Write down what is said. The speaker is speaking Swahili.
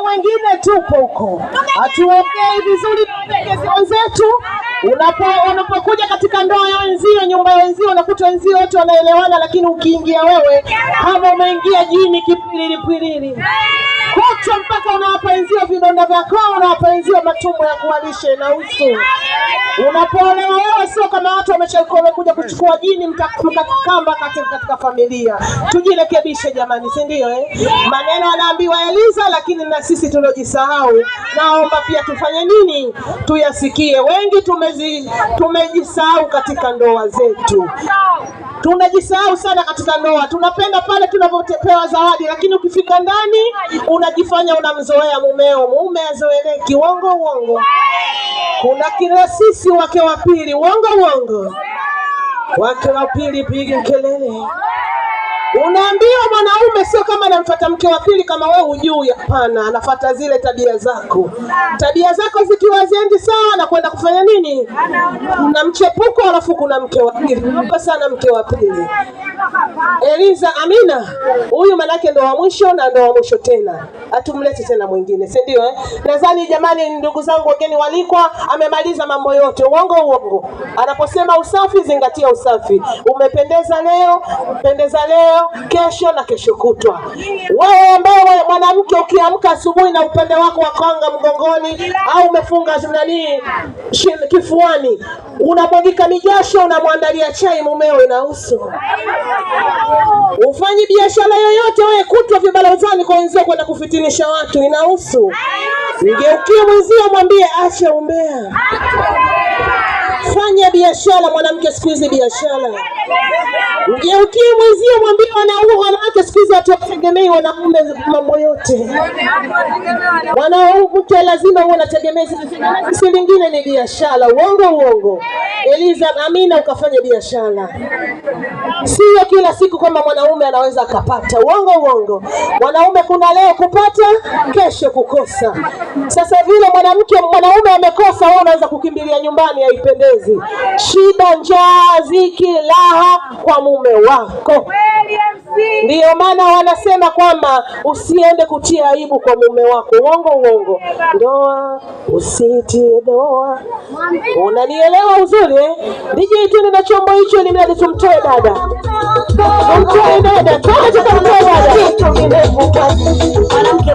wengine tupo huko, hatuongei vizuri na wenzetu. Unapokuja katika ndoa ya wenzio, nyumba ya wenzio, unakuta wenzio wote wanaelewana, lakini ukiingia wewe kama umeingia jini kipilili kocha, mpaka unawapa wenzio vidonda vya koo, unawapa wenzio matumbo ya kuwalisha na uso. Unapoolewa wewe sio kama watu wamekuja kuchukua jini mtakamba katika familia. Tujirekebishe jamani, si ndio Maneno anaambiwa Eliza, lakini na sisi tulojisahau naomba pia tufanye nini? Tuyasikie. Wengi tumejisahau katika ndoa zetu. Tunajisahau sana katika ndoa. Tunapenda pale tunapopewa zawadi, lakini ukifika ndani unajifanya unamzoea mumeo. Mume azoeleki. Uongo. Kuna kila sisi wake wa pili. Uongo. Wake wa pili piga kelele. Unaambiwa mwanaume sio kama anamfuata mke wa pili kama wewe hujui. Hapana, anafuata zile tabia zako. Tabia zako zikiwa ziendi sawa na kwenda kufanya nini? Kuna mchepuko alafu kuna mke wa pili. Kwa sana mke wa pili. Eliza, Amina, huyu manake ndo wa mwisho na ndo wa mwisho tena. Atumlete tena mwingine, si ndio Nadhani jamani, ndugu zangu wageni walikwa, amemaliza mambo yote. Uongo. Anaposema usafi, zingatia usafi. Umependeza leo, kesho na kesho kutwa. Wewe ambaye mwanamke ukiamka asubuhi na upande wako wa kanga mgongoni au umefunga kifuani, unamwagika mijasho, unamwandalia chai mumeo, inahusu. Ufanyi biashara yoyote wewe kutwa vibalozani kwa wenzio kwenda kufitinisha watu, inahusu. Ngeukie mwenzio mwambie acha umbea. Fanya biashara mwanamke, siku hizi biashara. Ngeukie mwenzio mwambie wanawake siku hizi hatutegemei wanaume mambo yote. Wanawake lazima wanategemea, si lingine ni biashara. Uongo. Eliza, Amina, ukafanya biashara. Sio kila siku kama mwanaume anaweza akapata. Uongo. Mwanaume kuna leo kupata, kesho kukosa. Sasa vile mwanaume amekosa, wewe unaweza kukimbilia nyumbani, haipendezi. Shida, njaa, ziki, raha kwa mume wako. Ndiyo maana wanasema kwamba usiende kutia aibu kwa mume wako. Uongo. Ndoa, usitie doa. Unanielewa uzuri DJ tu na chombo hicho ni mradi tumtoe dada. Tumtoe dada. Mwanamke